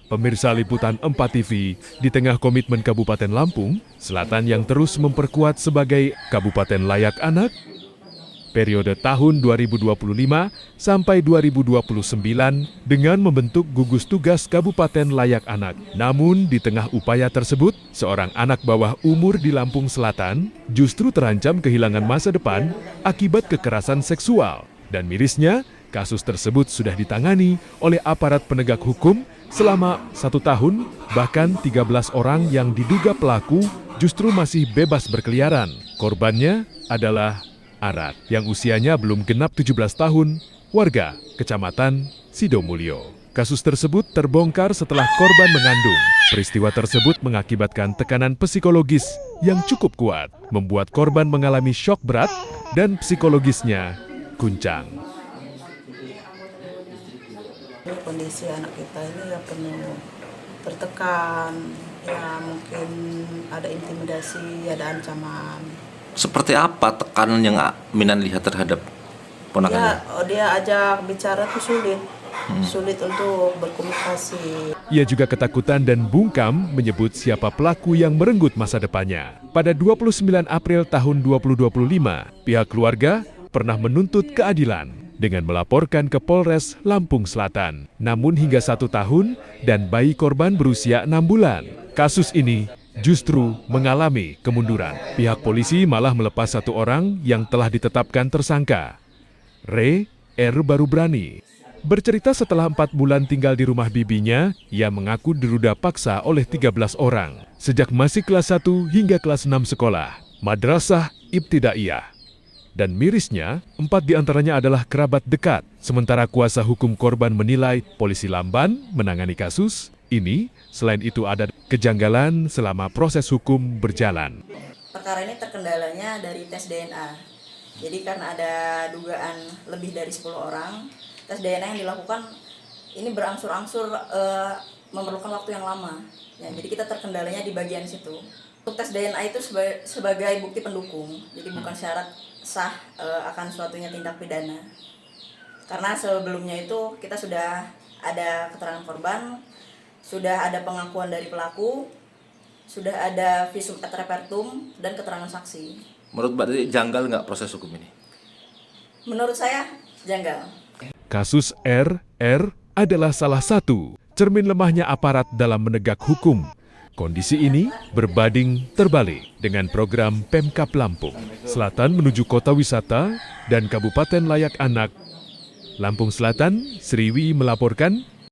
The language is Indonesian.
Pemirsa liputan 4 TV, di tengah komitmen Kabupaten Lampung Selatan yang terus memperkuat sebagai Kabupaten Layak Anak, periode tahun 2025 sampai 2029 dengan membentuk gugus tugas Kabupaten Layak Anak. Namun di tengah upaya tersebut, seorang anak bawah umur di Lampung Selatan justru terancam kehilangan masa depan akibat kekerasan seksual. Dan mirisnya, kasus tersebut sudah ditangani oleh aparat penegak hukum selama 1 tahun, bahkan 13 orang yang diduga pelaku justru masih bebas berkeliaran. Korbannya adalah Arat, yang usianya belum genap 17 tahun, warga Kecamatan Sidomulyo. Kasus tersebut terbongkar setelah korban mengandung. Peristiwa tersebut mengakibatkan tekanan psikologis yang cukup kuat, membuat korban mengalami syok berat dan psikologisnya guncang. Kondisi anak kita ini ya penuh tertekan, ya mungkin ada intimidasi, ada ancaman. Seperti apa tekanan yang Minan lihat terhadap ponakannya? Ya, dia ajak bicara tuh sulit untuk berkomunikasi. Ia juga ketakutan dan bungkam menyebut siapa pelaku yang merenggut masa depannya. Pada 29 April tahun 2025, pihak keluarga pernah menuntut keadilan dengan melaporkan ke Polres Lampung Selatan. Namun hingga 1 tahun dan bayi korban berusia 6 bulan. Kasus ini justru mengalami kemunduran. Pihak polisi malah melepas 1 orang yang telah ditetapkan tersangka. R baru berani. Bercerita setelah 4 bulan tinggal di rumah bibinya, ia mengaku diruda paksa oleh 13 orang. Sejak masih kelas 1 hingga kelas 6 sekolah, Madrasah Ibtidaiyah. Dan mirisnya, 4 diantaranya adalah kerabat dekat. Sementara kuasa hukum korban menilai polisi lamban menangani kasus ini. Selain itu ada kejanggalan selama proses hukum berjalan. Perkara ini terkendalanya dari tes DNA. Jadi karena ada dugaan lebih dari 10 orang, tes DNA yang dilakukan ini berangsur-angsur memerlukan waktu yang lama. Ya, jadi kita terkendalanya di bagian situ. Untuk tes DNA itu sebagai bukti pendukung, jadi bukan syarat sah akan suatunya tindak pidana. Karena sebelumnya itu kita sudah ada keterangan korban, sudah ada pengakuan dari pelaku, sudah ada visum et repertum, dan keterangan saksi. Menurut Mbak Dede, janggal nggak proses hukum ini? Menurut saya, janggal. Kasus R adalah salah satu cermin lemahnya aparat dalam menegak hukum. Kondisi ini berbanding terbalik dengan program Pemkab Lampung Selatan menuju kota wisata dan Kabupaten Layak Anak. Lampung Selatan, Sriwi melaporkan